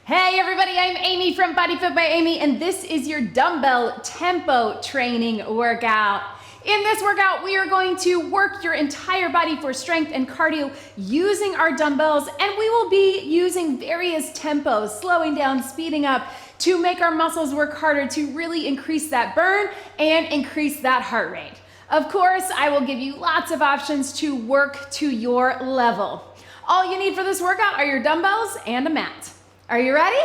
Hey everybody, I'm Amy from BodyFit by Amy, and this is your dumbbell tempo training workout. In this workout, we are going to work your entire body for strength and cardio using our dumbbells, and we will be using various tempos, slowing down, speeding up, to make our muscles work harder to really increase that burn and increase that heart rate. Of course, I will give you lots of options to work to your level. All you need for this workout are your dumbbells and a mat. Are you ready?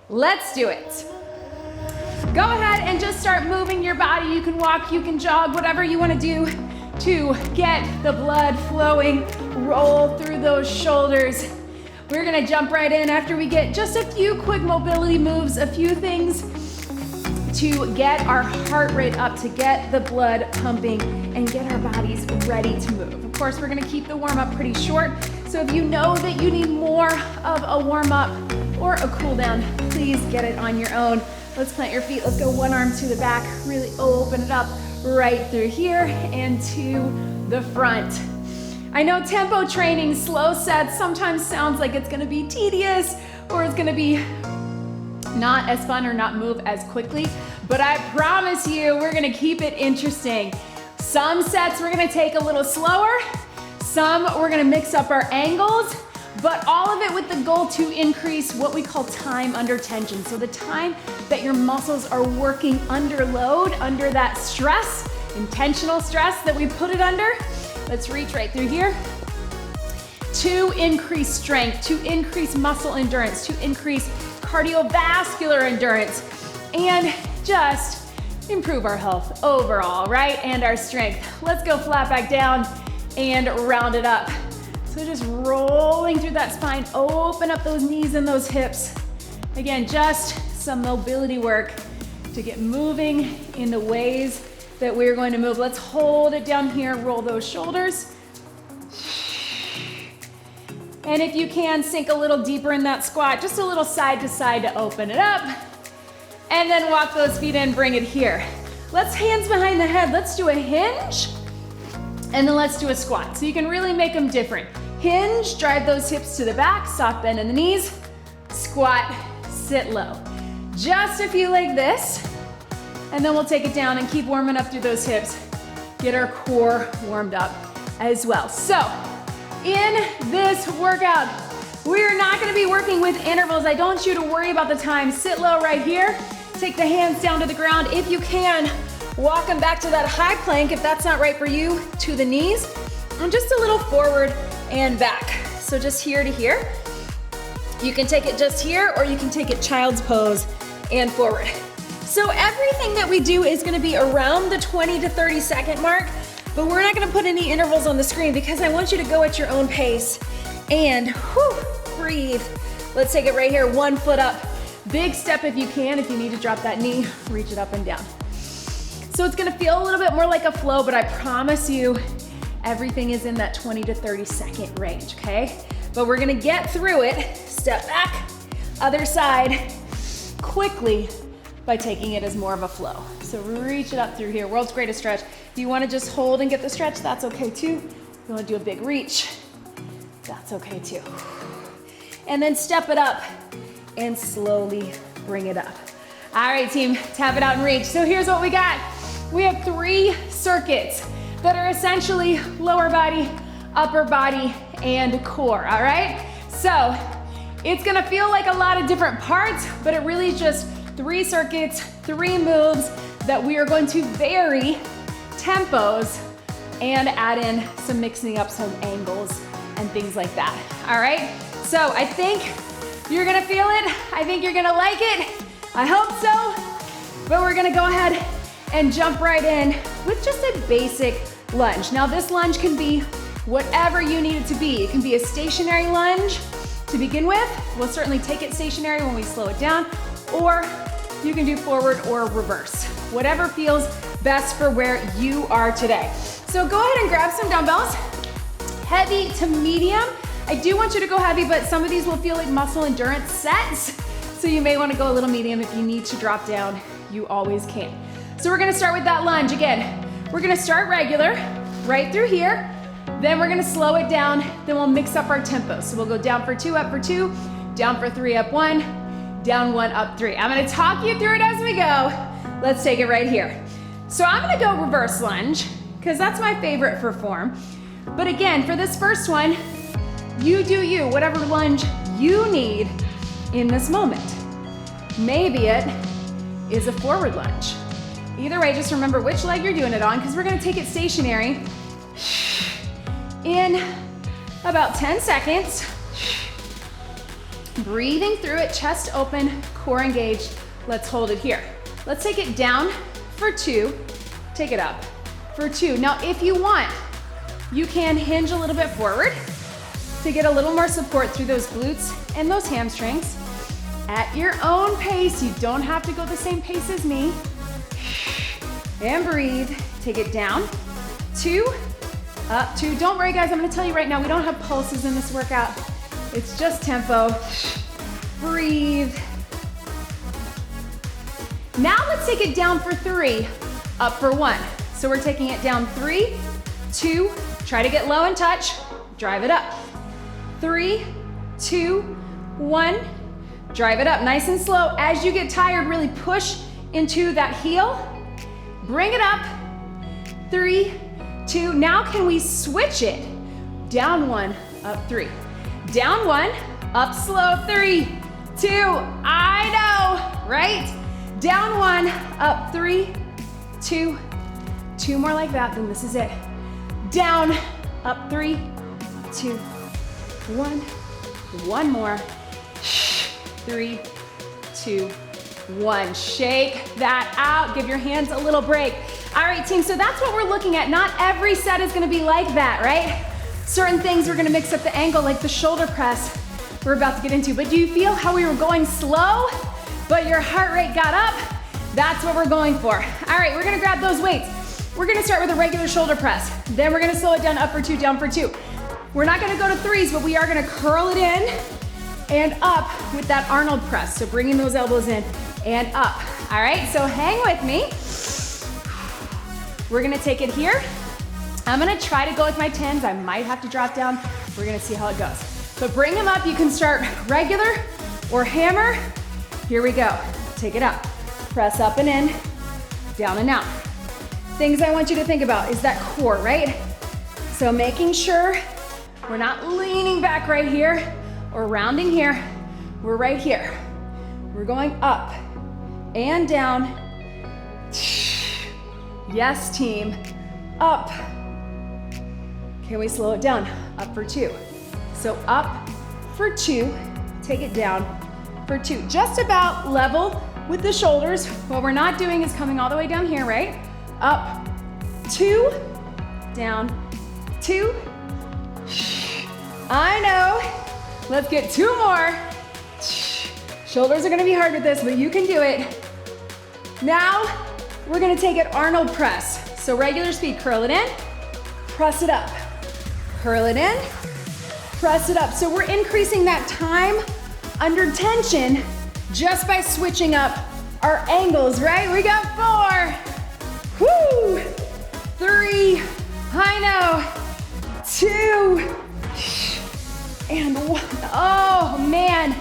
Let's do it. Go ahead and just start moving your body. You can walk, you can jog, whatever you want to do to get the blood flowing. Roll through those shoulders. We're going to jump right in after we get just a few quick mobility moves, a few things to get our heart rate up, to get the blood pumping and get our bodies ready to move. Of course, we're going to keep the warm-up pretty short. So if you know that you need more of a warm-up or a cool down, please get it on your own. Let's plant your feet. Let's go one arm to the back. Really open it up right through here and to the front. I know tempo training, slow sets, sometimes sounds like it's gonna be tedious or it's gonna be not as fun or not move as quickly, but I promise you we're gonna keep it interesting. Some sets we're gonna take a little slower, some we're gonna mix up our angles, but all of it with the goal to increase what we call time under tension. So the time that your muscles are working under load, under that stress, intentional stress that we put it under. Let's reach right through here. To increase strength, to increase muscle endurance, to increase cardiovascular endurance, and just improve our health overall, right? And our strength. Let's go flat back down and round it up. So just rolling through that spine, open up those knees and those hips. Again, just some mobility work to get moving in the ways that we're going to move. Let's hold it down here, roll those shoulders. And if you can, sink a little deeper in that squat, just a little side to side to open it up. And then walk those feet in, bring it here. Let's hands behind the head. Let's do a hinge, and then let's do a squat. So you can really make them different. Hinge, drive those hips to the back, soft bend in the knees, squat, sit low. Just a few like this, and then we'll take it down and keep warming up through those hips. Get our core warmed up as well. So, in this workout, we're not gonna be working with intervals. I don't want you to worry about the time. Sit low right here. Take the hands down to the ground. If you can, walk them back to that high plank. If that's not right for you, to the knees, and just a little forward and back. So just here to here. You can take it just here, or you can take it child's pose and forward. So everything that we do is gonna be around the 20 to 30 second mark, but we're not gonna put any intervals on the screen because I want you to go at your own pace and breathe. Let's take it right here, one foot up. Big step if you can. If you need to drop that knee, reach it up and down. So it's gonna feel a little bit more like a flow, but I promise you, everything is in that 20 to 30 second range, okay? But we're gonna get through it, step back, other side, quickly by taking it as more of a flow. So reach it up through here, world's greatest stretch. If you wanna just hold and get the stretch, that's okay too. If you wanna do a big reach, that's okay too. And then step it up and slowly bring it up. All right, team, tap it out and reach. So here's what we got. We have 3 circuits that are essentially lower body, upper body, and core, all right? So it's gonna feel like a lot of different parts, but it really is just 3 circuits, 3 moves that we are going to vary tempos and add in some mixing up some angles and things like that, all right? So I think you're gonna feel it. I think you're gonna like it. I hope so. But we're gonna go ahead and jump right in with just a basic lunge. Now this lunge can be whatever you need it to be. It can be a stationary lunge to begin with. We'll certainly take it stationary when we slow it down, or you can do forward or reverse. Whatever feels best for where you are today. So go ahead and grab some dumbbells, heavy to medium. I do want you to go heavy, but some of these will feel like muscle endurance sets. So you may want to go a little medium. If you need to drop down, you always can. So we're gonna start with that lunge. Again, we're gonna start regular, right through here. Then we're gonna slow it down. Then we'll mix up our tempo. So we'll go down for 2, up for 2, down for 3, up 1, down 1, up 3. I'm gonna talk you through it as we go. Let's take it right here. So I'm gonna go reverse lunge, because that's my favorite for form. But again, for this first one, you do you, whatever lunge you need in this moment. Maybe it is a forward lunge. Either way, just remember which leg you're doing it on, because we're gonna take it stationary in about 10 seconds. Breathing through it, chest open, core engaged. Let's hold it here. Let's take it down for 2, take it up for 2. Now, if you want, you can hinge a little bit forward to get a little more support through those glutes and those hamstrings. At your own pace, you don't have to go the same pace as me. And breathe, take it down, 2, up 2. Don't worry guys, I'm gonna tell you right now, we don't have pulses in this workout. It's just tempo. Breathe. Now let's take it down for 3, up for 1. So we're taking it down 3, 2, try to get low and touch, drive it up. 3, 2, 1, drive it up nice and slow. As you get tired, really push into that heel. Bring it up, 3, 2. Now can we switch it? Down 1, up 3. Down 1, up slow, 3, 2. I know, right? Down 1, up 3, 2. 2 more like that, then this is it. Down, up 3, 2, 1. 1 more. 3, 2, 1. Shake that out. Give your hands a little break. All right, team, so that's what we're looking at. Not every set is gonna be like that, right? Certain things we're gonna mix up the angle, like the shoulder press we're about to get into. But do you feel how we were going slow, but your heart rate got up? That's what we're going for. All right, we're gonna grab those weights. We're gonna start with a regular shoulder press. Then we're gonna slow it down, up for 2, down for 2. We're not gonna go to 3s, but we are gonna curl it in and up with that Arnold press. So bringing those elbows in and up. All right, so hang with me. We're gonna take it here. I'm gonna try to go with my 10s. I might have to drop down. We're gonna see how it goes. But bring them up. You can start regular or hammer. Here we go. Take it up. Press up and in, down and out. Things I want you to think about is that core, right? So making sure we're not leaning back right here or rounding here. We're right here. We're going up and down. Yes, team. Up. Can we slow it down? Up for 2. So up for 2. Take it down for 2. Just about level with the shoulders. What we're not doing is coming all the way down here, right? Up, 2, down, 2. I know. Let's get 2 more. Shoulders are gonna be hard with this, but you can do it. Now, we're gonna take it Arnold press. So regular speed, curl it in, press it up. Curl it in, press it up. So we're increasing that time under tension just by switching up our angles, right? We got 4, whoo, 3, I know, 2, and 1. Oh man,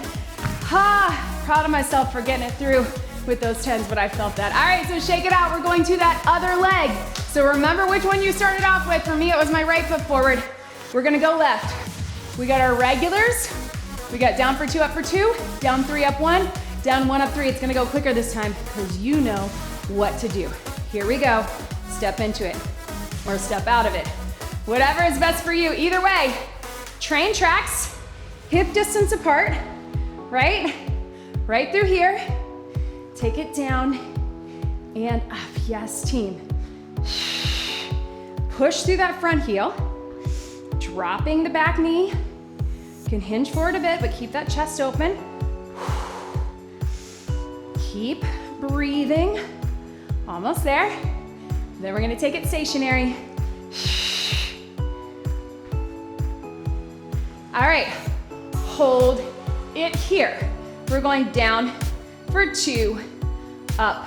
proud of myself for getting it through with those 10s, but I felt that. All right, so shake it out. We're going to that other leg. So remember which one you started off with. For me, it was my right foot forward. We're gonna go left. We got our regulars. We got down for 2, up for 2, down 3, up 1, down 1, up 3. It's gonna go quicker this time because you know what to do. Here we go. Step into it or step out of it. Whatever is best for you. Either way, train tracks, hip distance apart, right? Right through here. Take it down and up. Yes, team. Push through that front heel. Dropping the back knee. You can hinge forward a bit, but keep that chest open. Keep breathing. Almost there. Then we're gonna take it stationary. All right, hold it here. We're going down for 2, up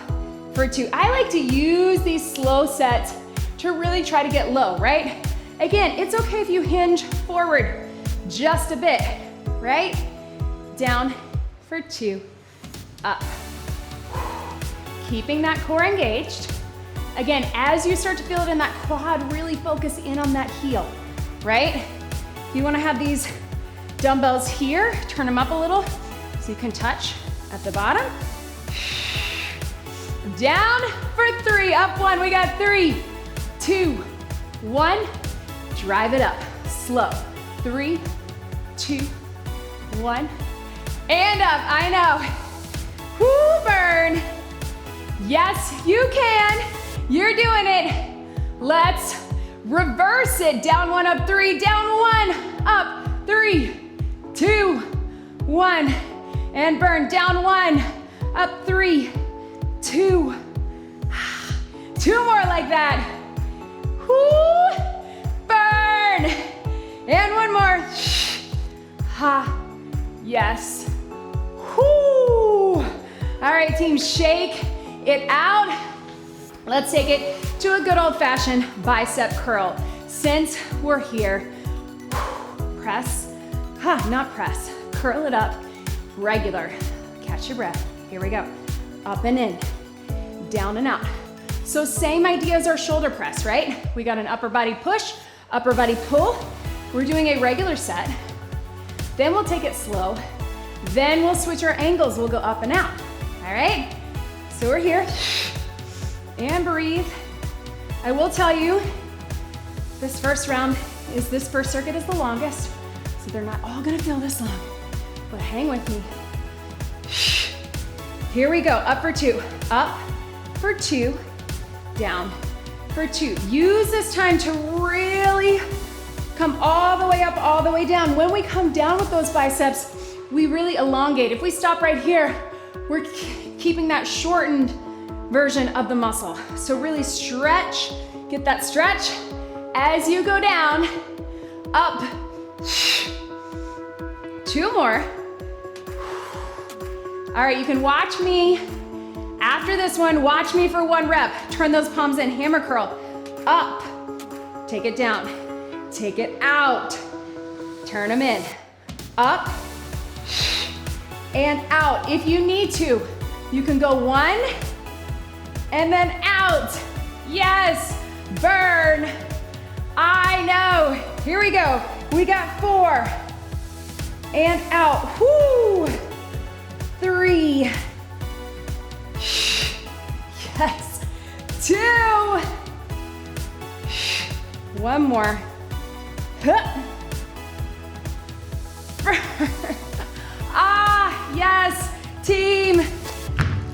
for 2. I like to use these slow sets to really try to get low, right? Again, it's okay if you hinge forward just a bit, right? Down for 2, up. Keeping that core engaged. Again, as you start to feel it in that quad, really focus in on that heel, right? You wanna have these dumbbells here, turn them up a little so you can touch at the bottom. Down for 3, up 1, we got 3, 2, 1. Drive it up, slow. 3, 2, 1. And up, I know. Whoo, burn. Yes, you can. You're doing it. Let's reverse it. Down 1, up 3, down 1, up 3, 2, 1. And burn, down 1, up 3, 2. 2 more like that. Whoo, burn. And 1 more. Ha, yes. Whoo. All right, team, shake it out. Let's take it to a good old-fashioned bicep curl. Since we're here, press, not press, curl it up, regular. Catch your breath. Here we go. Up and in, down and out. So same idea as our shoulder press, right? We got an upper body push, upper body pull. We're doing a regular set. Then we'll take it slow. Then we'll switch our angles. We'll go up and out, all right? So we're here, and breathe. I will tell you, this first circuit is the longest, so they're not all gonna feel this long, but hang with me. Here we go, up for 2, up for 2, down for 2. Use this time to really come all the way up, all the way down. When we come down with those biceps, we really elongate. If we stop right here, we're keeping that shortened version of the muscle. So really stretch, get that stretch as you go down, up. 2 more. All right, you can watch me. After this one, watch me for 1 rep. Turn those palms in, hammer curl. Up, take it down, take it out. Turn them in, up, and out. If you need to, you can go 1 and then out. Yes, burn. I know. Here we go. We got 4 and out. Whoo. 3. Yes. 2. 1 more. Yes, team.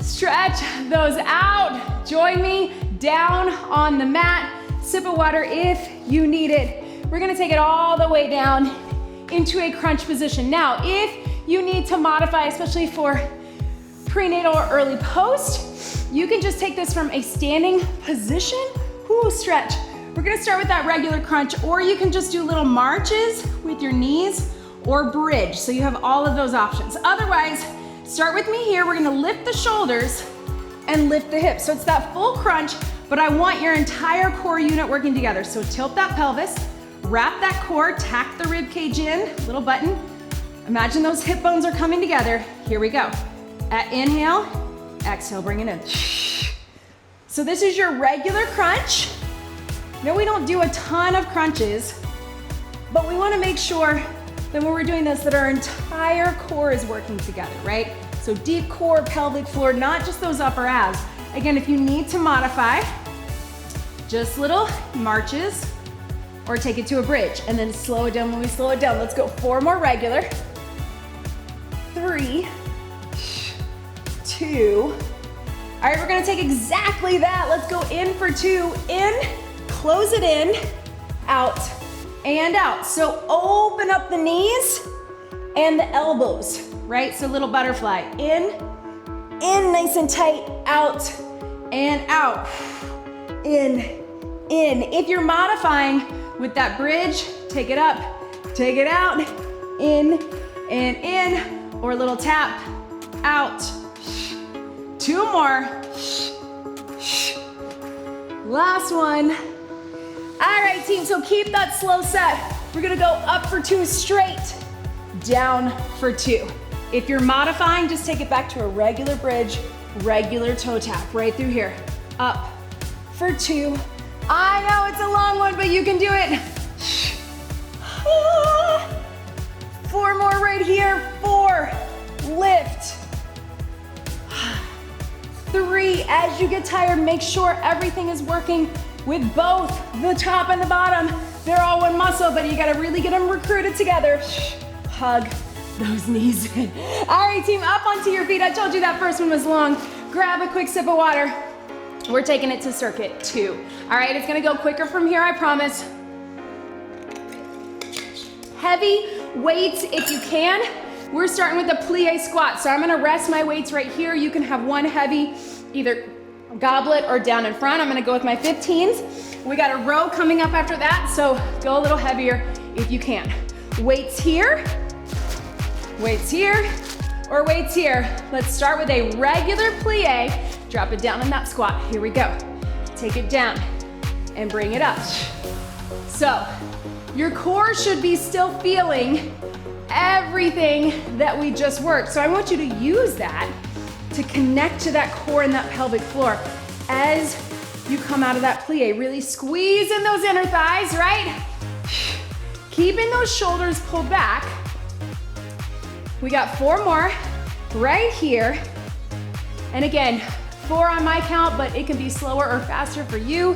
Stretch those out. Join me down on the mat. Sip of water if you need it. We're gonna take it all the way down into a crunch position. Now, if you need to modify, especially for prenatal or early post, you can just take this from a standing position. Ooh, stretch. We're gonna start with that regular crunch, or you can just do little marches with your knees or bridge. So you have all of those options. Otherwise, start with me here. We're gonna lift the shoulders and lift the hips. So it's that full crunch, but I want your entire core unit working together. So tilt that pelvis, wrap that core, tack the rib cage in, little button. Imagine those hip bones are coming together. Here we go. At inhale, exhale, bring it in. So this is your regular crunch. No, we don't do a ton of crunches, but we wanna make sure that when we're doing this, that our entire core is working together, right? So deep core, pelvic floor, not just those upper abs. Again, if you need to modify, just little marches, or take it to a bridge, and then slow it down when we slow it down. Let's go 4 more regular. 3, 2. All right, we're gonna take exactly that. Let's go in for 2. In, close it in, out, and out. So open up the knees and the elbows, right? So little butterfly. In nice and tight, out, and out. In. If you're modifying with that bridge, take it up, take it out, in, and in, or a little tap, out. 2 more. Last one. All right, team, so keep that slow set. We're gonna go up for 2 straight, down for 2. If you're modifying, just take it back to a regular bridge, regular toe tap, right through here. Up for 2. I know it's a long one, but you can do it. 4 more right here. 4, lift. 3, as you get tired, make sure everything is working with both the top and the bottom. They're all one muscle, but you gotta really get them recruited together. Hug those knees in. All right, team, up onto your feet. I told you that first one was long. Grab a quick sip of water. We're taking it to circuit 2. All right, it's gonna go quicker from here, I promise. Heavy weights if you can. We're starting with a plie squat. So I'm gonna rest my weights right here. You can have one heavy, either goblet or down in front. I'm gonna go with my 15s. We got a row coming up after that, so go a little heavier if you can. Weights here, or weights here. Let's start with a regular plie. Drop it down in that squat. Here we go. Take it down and bring it up. So your core should be still feeling everything that we just worked. So I want you to use that to connect to that core and that pelvic floor as you come out of that plie. Really squeeze in those inner thighs, right? Keeping those shoulders pulled back. We got 4 more right here. And again, 4 on my count, but it can be slower or faster for you.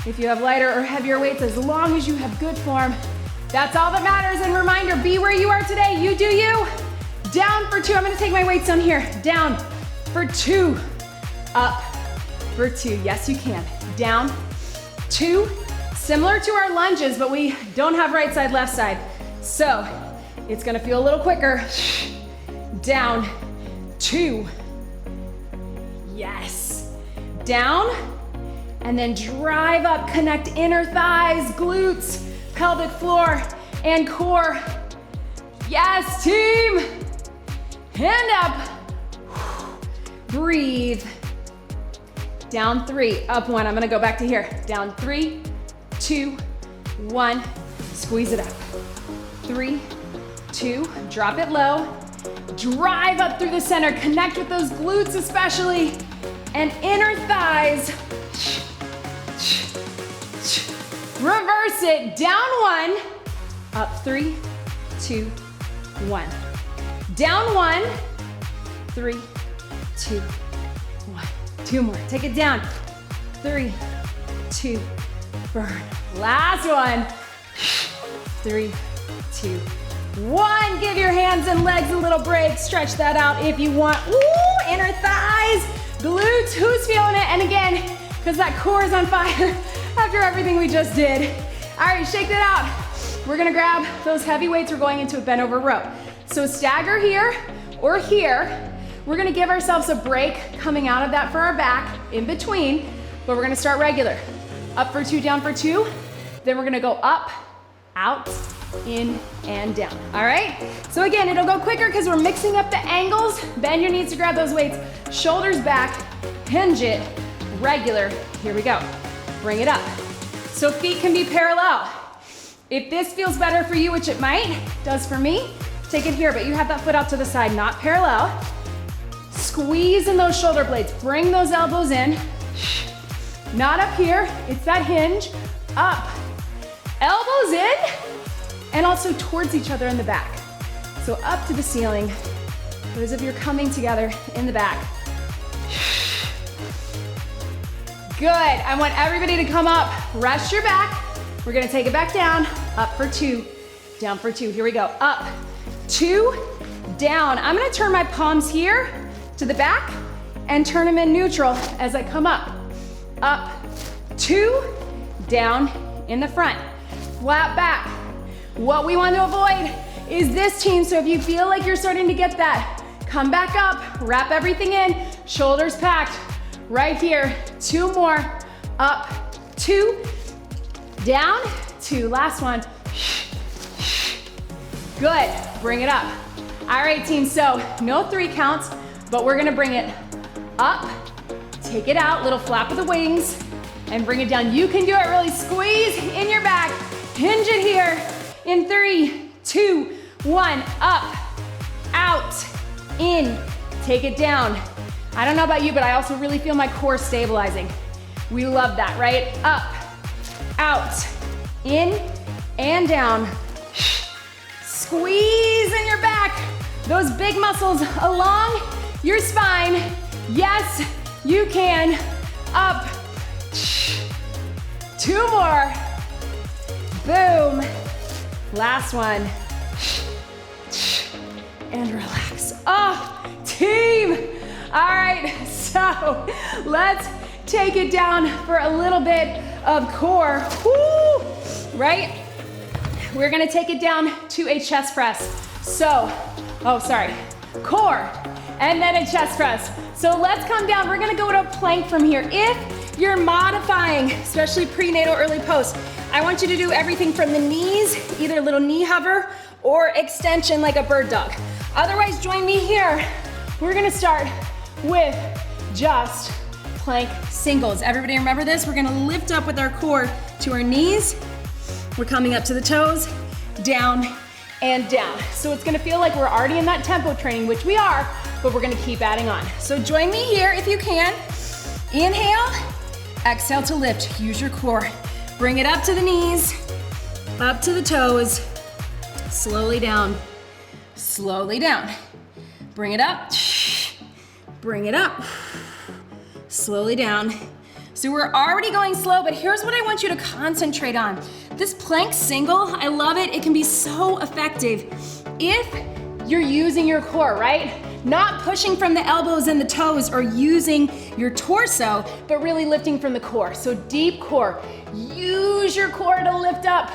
If you have lighter or heavier weights, as long as you have good form, that's all that matters. And reminder, be where you are today. You do you. Down for 2. I'm gonna take my weights on here. Down for 2. Up for 2. Yes, you can. Down, 2. Similar to our lunges, but we don't have right side, left side. So it's gonna feel a little quicker. Down, 2. Yes. Down, and then drive up. Connect inner thighs, glutes, pelvic floor, and core. Yes, team. Hand up. Breathe. Down 3, up 1. I'm gonna go back to here. Down 3, 2, 1. Squeeze it up. 3, 2, drop it low. Drive up through the center. Connect with those glutes especially, and inner thighs. Reverse it. Down 1, up 3, 2, 1. Down 1, 3, 2, 1. 2 more. Take it down. 3, 2, burn. Last one. 3, 2, 1. Give your hands and legs a little break. Stretch that out if you want. Ooh, inner thighs, glutes. Who's feeling it? And again, because that core is on fire after everything we just did. All right, shake that out. We're gonna grab those heavy weights. We're going into a bent over row. So stagger here or here. We're gonna give ourselves a break coming out of that for our back in between, but we're gonna start regular. Up for 2, down for 2. Then we're gonna go up, out, in, and down. All right? So again, it'll go quicker because we're mixing up the angles. Bend your knees to grab those weights. Shoulders back, hinge it, regular. Here we go. Bring it up. So feet can be parallel. If this feels better for you, which it might, does for me, take it here, but you have that foot out to the side, not parallel. Squeeze in those shoulder blades. Bring those elbows in. Not up here, it's that hinge. Up. Elbows in, and also towards each other in the back. So up to the ceiling, as if you're coming together in the back. Good, I want everybody to come up. Rest your back. We're gonna take it back down. Up for 2, down for 2. Here we go. Up, 2, down. I'm gonna turn my palms here to the back and turn them in neutral as I come up. Up, 2, down in the front. Flat back. What we want to avoid is this, team. So if you feel like you're starting to get that, come back up, wrap everything in, shoulders packed. Right here, 2 more. Up, 2, down, 2. Last one. Good, bring it up. All right, team, so no 3 counts, but we're gonna bring it up, take it out, little flap of the wings, and bring it down. You can do it really. Squeeze in your back, hinge it here. In 3, 2, 1, up, out, in, take it down. I don't know about you, but I also really feel my core stabilizing. We love that, right? Up, out, in, and down. Squeeze in your back. Those big muscles along your spine. Yes, you can. Up. 2 more. Boom. Last one. And relax. Oh, team. All right, so let's take it down for a little bit of core. Woo, right? We're gonna take it down to a chest press. So, core, and then a chest press. So let's come down. We're gonna go to a plank from here. If you're modifying, especially prenatal early post, I want you to do everything from the knees, either a little knee hover or extension like a bird dog. Otherwise, join me here. We're gonna start with just plank singles. Everybody remember this? We're gonna lift up with our core to our knees. We're coming up to the toes, down and down. So it's gonna feel like we're already in that tempo training, which we are, but we're gonna keep adding on. So join me here if you can. Inhale, exhale to lift. Use your core. Bring it up to the knees, up to the toes. Slowly down, slowly down. Bring it up, bring it up. Slowly down. So we're already going slow, but here's what I want you to concentrate on. This plank single, I love it. It can be so effective if you're using your core, right? Not pushing from the elbows and the toes or using your torso, but really lifting from the core. So deep core. Use your core to lift up.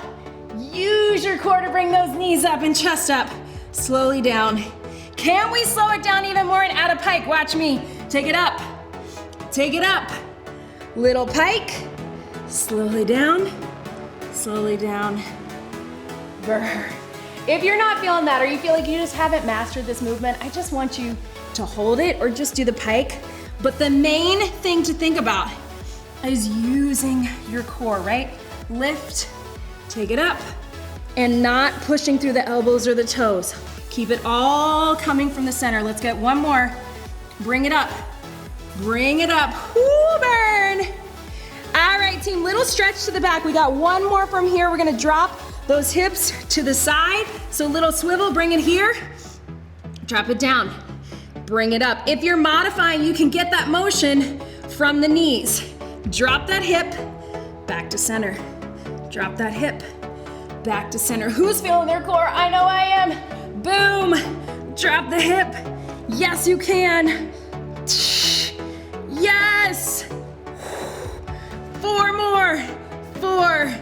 Use your core to bring those knees up and chest up. Slowly down. Can we slow it down even more and add a pike? Watch me. Take it up. Take it up. Little pike. Slowly down. Slowly down. Burn. If you're not feeling that or you feel like you just haven't mastered this movement, I just want you to hold it or just do the pike. But the main thing to think about is using your core, right? Lift, take it up, and not pushing through the elbows or the toes. Keep it all coming from the center. Let's get one more. Bring it up. Bring it up. Woo, burn. All right, team, little stretch to the back. We got one more from here. We're gonna drop those hips to the side. So little swivel, bring it here. Drop it down. Bring it up. If you're modifying, you can get that motion from the knees. Drop that hip, back to center. Drop that hip, back to center. Who's feeling their core? I know I am. Boom. Drop the hip. Yes, you can. Yes. 4 more. 4.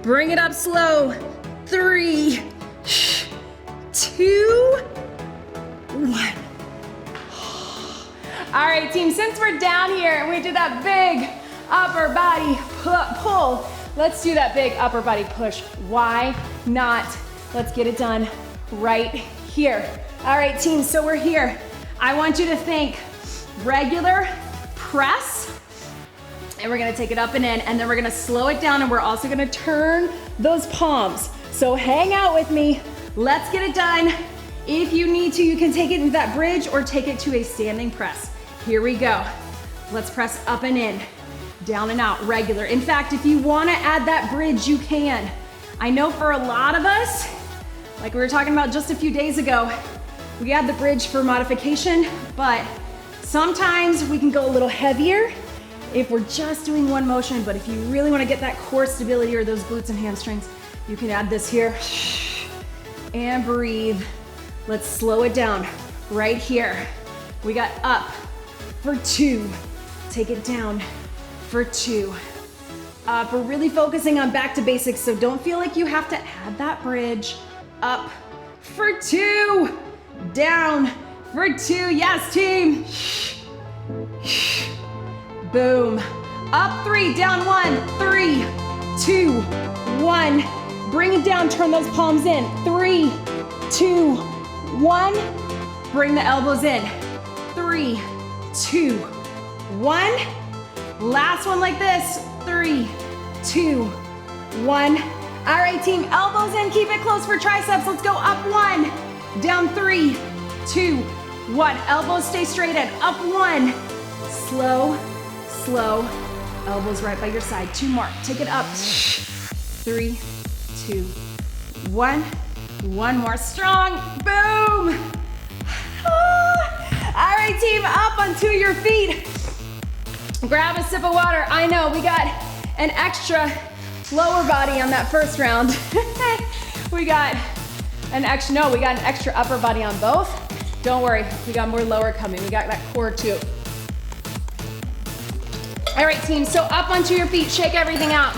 Bring it up slow. 3, 2, 1. All right, team, since we're down here and we did that big upper body pull, let's do that big upper body push. Why not? Let's get it done right here. All right, team, so we're here. I want you to think regular press, and we're gonna take it up and in, and then we're gonna slow it down, and we're also gonna turn those palms. So hang out with me. Let's get it done. If you need to, you can take it into that bridge or take it to a standing press. Here we go. Let's press up and in, down and out, regular. In fact, if you wanna add that bridge, you can. I know for a lot of us, like we were talking about just a few days ago, we add the bridge for modification, but sometimes we can go a little heavier if we're just doing one motion, but if you really wanna get that core stability or those glutes and hamstrings, you can add this here and breathe. Let's slow it down right here. We got up for 2. Take it down for 2. Up, we're really focusing on back to basics, so don't feel like you have to add that bridge. Up for 2. Down for 2. Yes, team. Boom. Up 3, down 1. 3, 2, 1. Bring it down, turn those palms in. 3, 2, 1. Bring the elbows in. 3, 2, 1. Last one like this. 3, 2, 1. All right, team, elbows in, keep it close for triceps. Let's go up 1, down 3, 2, 1. Elbows stay straight in. Up 1. Slow, slow. Elbows right by your side. 2 more. Take it up. 3, 2, 1. 1 more. Strong. Boom. All right, team, up onto your feet. Grab a sip of water. I know we got an extra lower body on that first round. we got an extra upper body on both. Don't worry, we got more lower coming. We got that core too. All right, team, so up onto your feet, shake everything out.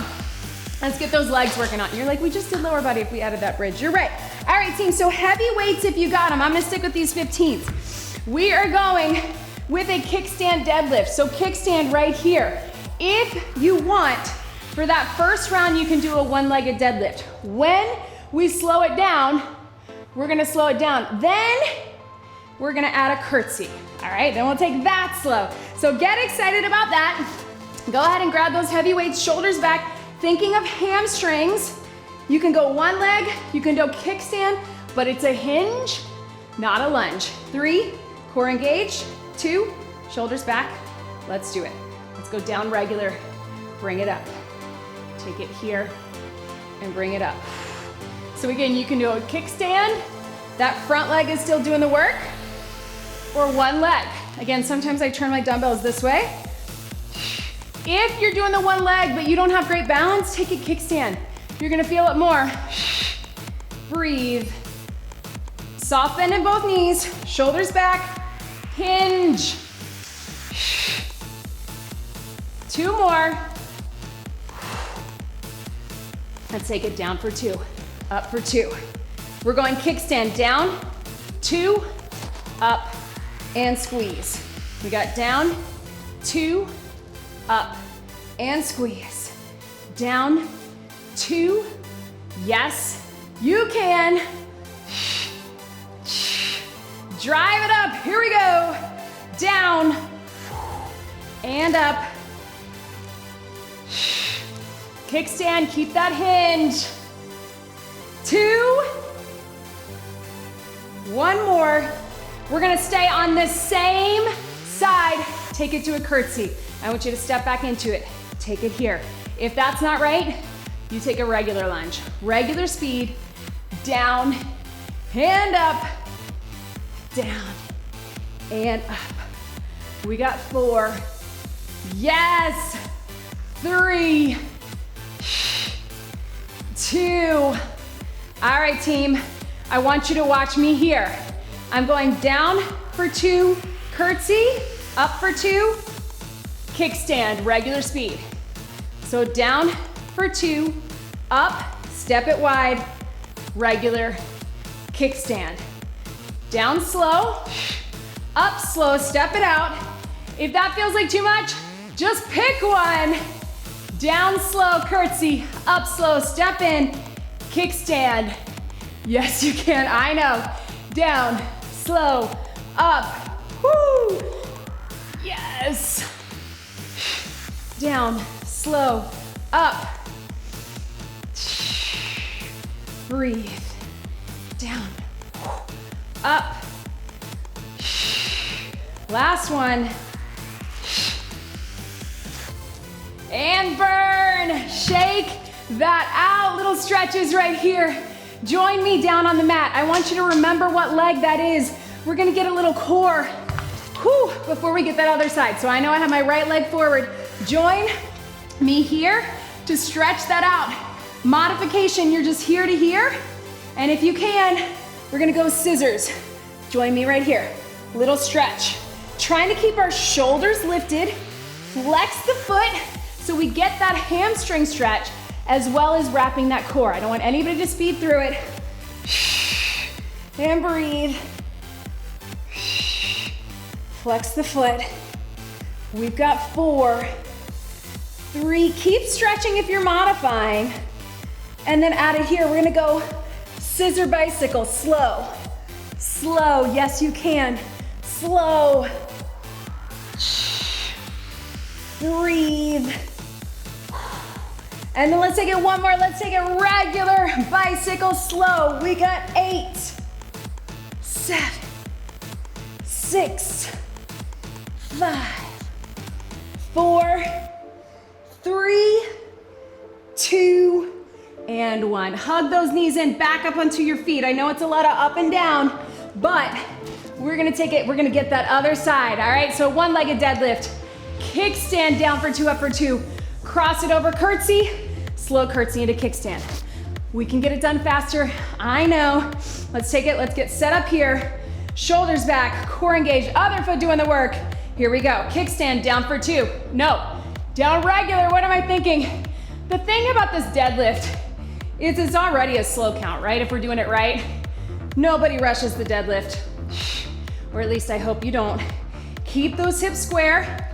Let's get those legs working on. You're like, we just did lower body if we added that bridge. You're right. All right, team, so heavy weights if you got them. I'm gonna stick with these 15s. We are going with a kickstand deadlift. So kickstand right here. If you want, for that first round, you can do a one-legged deadlift. When we slow it down, we're gonna slow it down. Then we're gonna add a curtsy. All right, then we'll take that slow. So get excited about that. Go ahead and grab those heavy weights, shoulders back. Thinking of hamstrings, you can go one leg, you can go kickstand, but it's a hinge, not a lunge. 3, core engaged. 2, shoulders back. Let's do it. Let's go down regular, bring it up. Take it here and bring it up. So again, you can do a kickstand. That front leg is still doing the work, or one leg. Again, sometimes I turn my dumbbells this way. If you're doing the one leg, but you don't have great balance, take a kickstand. You're gonna feel it more. Breathe. Soft bend in both knees, shoulders back, hinge. 2 more. Let's take it down for 2, up for 2. We're going kickstand, down, 2, up, and squeeze. We got down, 2, up, and squeeze. Down, 2, yes, you can. Drive it up, here we go. Down, and up. Kickstand, keep that hinge. 2, 1 more. We're gonna stay on the same side. Take it to a curtsy. I want you to step back into it. Take it here. If that's not right, you take a regular lunge. Regular speed, down, and up, down, and up. We got 4. Yes. 3, 2. All right, team. I want you to watch me here. I'm going down for 2, curtsy, up for 2, kickstand, regular speed. So down for 2, up, step it wide, regular, kickstand. Down slow, up slow, step it out. If that feels like too much, just pick one. Down slow, curtsy, up slow, step in, kickstand. Yes, you can, I know. Down, slow, up, whoo. Yes. Down, slow, up. Breathe. Down, up. Last one. And burn. Shake that out. Little stretches right here. Join me down on the mat. I want you to remember what leg that is. We're gonna get a little core before we get that other side. So I know I have my right leg forward. Join me here to stretch that out. Modification, you're just here to here. And if you can, we're gonna go scissors. Join me right here. Little stretch. Trying to keep our shoulders lifted. Flex the foot so we get that hamstring stretch as well as wrapping that core. I don't want anybody to speed through it. And breathe. Flex the foot. We've got 4, 3. Keep stretching if you're modifying. And then add it here. We're gonna go scissor bicycle, slow. Slow, yes you can. Slow. Breathe. And then let's take it one more. Let's take it regular bicycle slow. We got 8, 7, 6, 5, 4, 3, 2, and 1. Hug those knees in, back up onto your feet. I know it's a lot of up and down, but we're gonna take it, we're gonna get that other side, all right? So one-legged deadlift, kickstand down for 2, up for 2, cross it over, curtsy, slow curtsy into kickstand. We can get it done faster, I know. Let's take it, let's get set up here. Shoulders back, core engaged, other foot doing the work. Here we go, kickstand down for 2. No, down regular, what am I thinking? The thing about this deadlift is it's already a slow count, right? If we're doing it right. Nobody rushes the deadlift, or at least I hope you don't. Keep those hips square,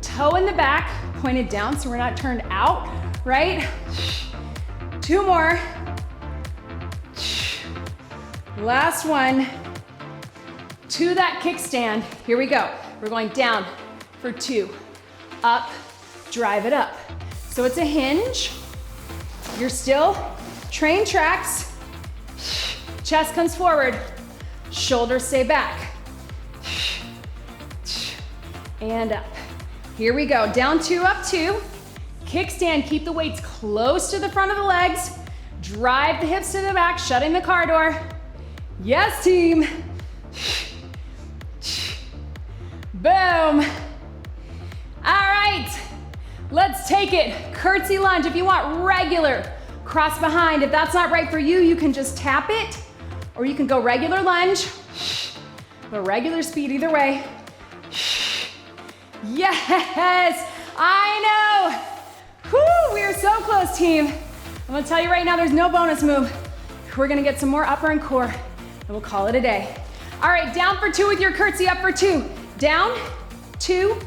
toe in the back, pointed down so we're not turned out, right? 2 more. Last one. To that kickstand. Here we go. We're going down for 2. Up, drive it up. So it's a hinge. You're still train tracks. Chest comes forward. Shoulders stay back. And up. Here we go. Down 2, up 2. Kickstand, keep the weights close to the front of the legs. Drive the hips to the back, shutting the car door. Yes, team. Boom. All right, let's take it. Curtsy lunge. If you want regular, cross behind. If that's not right for you, you can just tap it, or you can go regular lunge, but regular speed either way. Yes, I know. Whew, we are so close, team. I'm gonna tell you right now, there's no bonus move. We're gonna get some more upper and core, and we'll call it a day. All right, down for 2 with your curtsy, up for 2. Down, 2,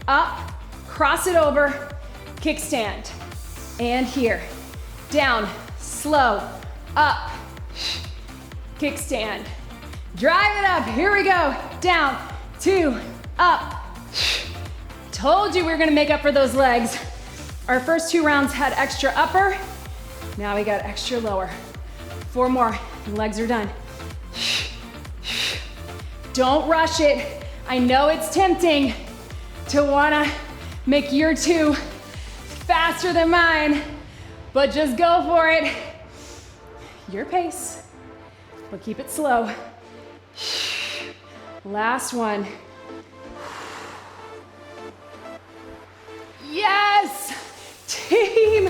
up, cross it over, kickstand. And here, down, slow, up, kickstand. Drive it up, here we go. Down, 2, up. Told you we were gonna make up for those legs. Our first 2 rounds had extra upper. Now we got extra lower. 4 more, and legs are done. Don't rush it. I know it's tempting to wanna make your 2 faster than mine, but just go for it. Your pace, but keep it slow. Last one. Yes, team.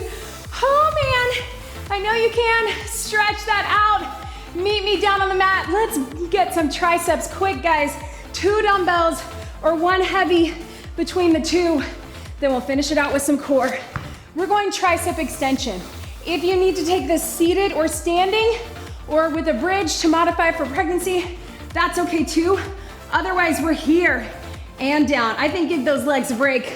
Oh man, I know you can. Stretch that out. Meet me down on the mat. Let's get some triceps quick, guys. 2 dumbbells or 1 heavy between the 2. Then we'll finish it out with some core. We're going tricep extension. If you need to take this seated or standing or with a bridge to modify for pregnancy, that's okay too. Otherwise, we're here and down. I think give those legs a break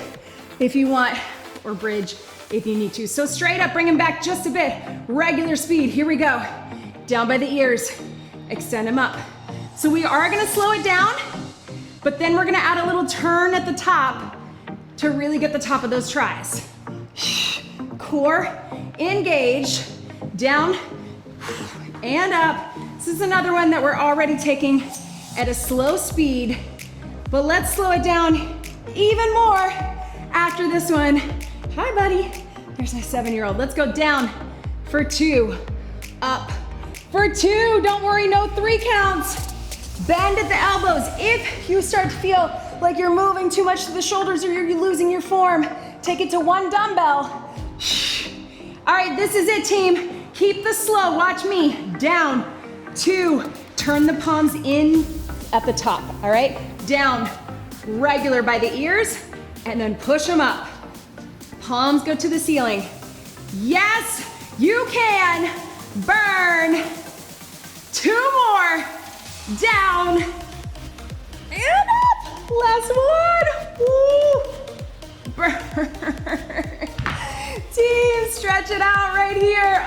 if you want, or bridge if you need to. So straight up, bring them back just a bit. Regular speed, here we go. Down by the ears, extend them up. So we are gonna slow it down, but then we're gonna add a little turn at the top to really get the top of those tries. Core, engage, down and up. This is another one that we're already taking at a slow speed, but let's slow it down even more after this one. Hi, buddy. There's my 7-year-old. Let's go down for 2, up for 2. Don't worry, no 3 counts. Bend at the elbows. If you start to feel like you're moving too much to the shoulders or you're losing your form, take it to 1 dumbbell. All right, this is it, team. Keep the slow. Watch me. Down, 2. Turn the palms in at the top, all right? Down, regular by the ears, and then push them up. Palms go to the ceiling. Yes, you can. Burn. 2 more. Down. And up. Last one. Woo. Burn. Team, stretch it out right here.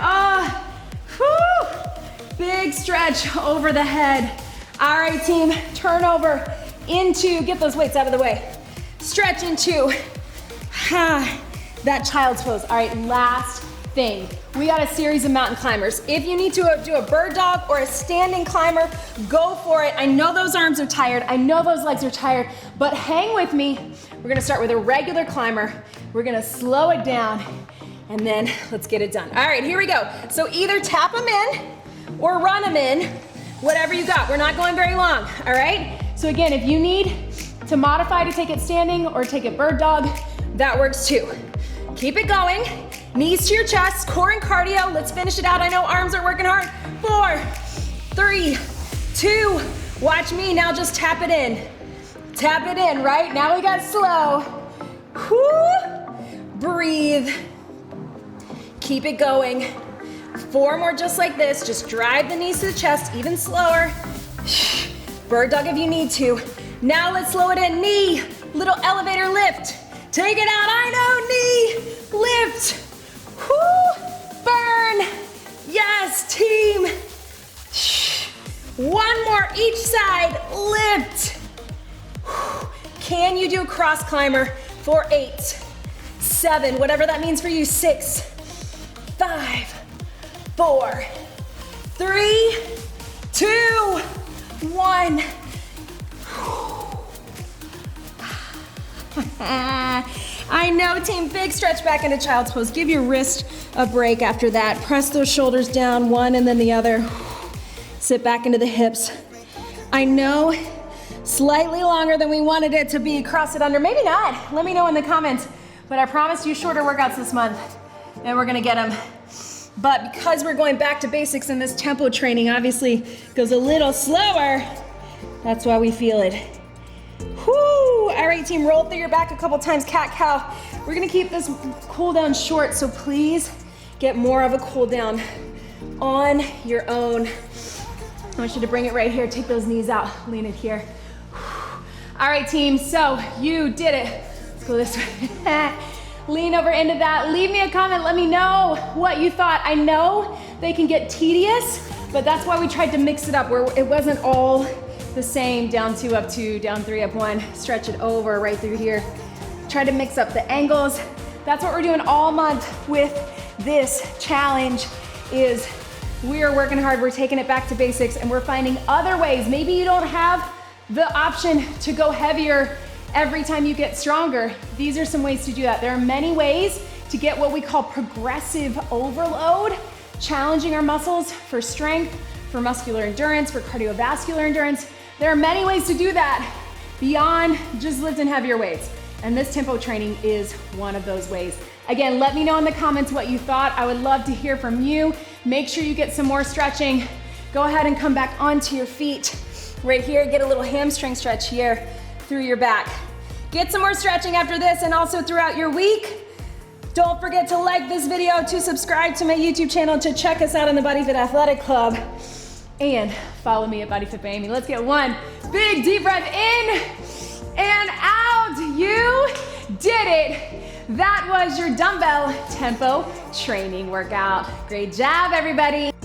Big stretch over the head. All right, team, turn over into, get those weights out of the way. Stretch into that child's pose. All right, last thing. We got a series of mountain climbers. If you need to do a bird dog or a standing climber, go for it. I know those arms are tired. I know those legs are tired, but hang with me. We're gonna start with a regular climber. We're gonna slow it down, and then let's get it done. All right, here we go. So either tap them in or run them in, whatever you got. We're not going very long, all right? So again, if you need to modify to take it standing or take it bird dog, that works too. Keep it going. Knees to your chest, core and cardio. Let's finish it out. I know arms are working hard. 4, 3, 2. Watch me now, just tap it in. Tap it in, right? Now we got slow. Whoo. Breathe. Keep it going. 4 more just like this. Just drive the knees to the chest, even slower. Bird dog if you need to. Now let's slow it in. Knee, little elevator lift. Take it out, I know, knee, lift. Whoo, burn. Yes, team. 1 more each side, lift. Can you do a cross climber for 8, 7, whatever that means for you, 6, 5, 4, 3, 2, 1. I know, team, big stretch back into child's pose. Give your wrist a break after that. Press those shoulders down, one and then the other. Sit back into the hips. I know, slightly longer than we wanted it to be. Cross it under, maybe not. Let me know in the comments. But I promised you shorter workouts this month, and we're gonna get them. But because we're going back to basics in this tempo training, obviously goes a little slower. That's why we feel it. Whoo! All right, team, roll through your back a couple times, cat-cow. We're gonna keep this cool down short, so please get more of a cool down on your own. I want you to bring it right here. Take those knees out, lean it here. All right, team, so you did it. Let's go this way. Lean over into that. Leave me a comment, let me know what you thought. I know they can get tedious, but that's why we tried to mix it up, where it wasn't all the same, down 2, up 2, down 3, up 1, stretch it over right through here. Try to mix up the angles. That's what we're doing all month with this challenge, is we are working hard, we're taking it back to basics, and we're finding other ways. Maybe you don't have the option to go heavier every time you get stronger. These are some ways to do that. There are many ways to get what we call progressive overload, challenging our muscles for strength, for muscular endurance, for cardiovascular endurance. There are many ways to do that beyond just lifting heavier weights. And this tempo training is one of those ways. Again, let me know in the comments what you thought. I would love to hear from you. Make sure you get some more stretching. Go ahead and come back onto your feet. Right here, get a little hamstring stretch here through your back. Get some more stretching after this and also throughout your week. Don't forget to like this video, to subscribe to my YouTube channel, to check us out in the BodyFit Athletic Club, and follow me at BodyFit by Amy. Let's get one big deep breath in and out. You did it. That was your dumbbell tempo training workout. Great job, everybody.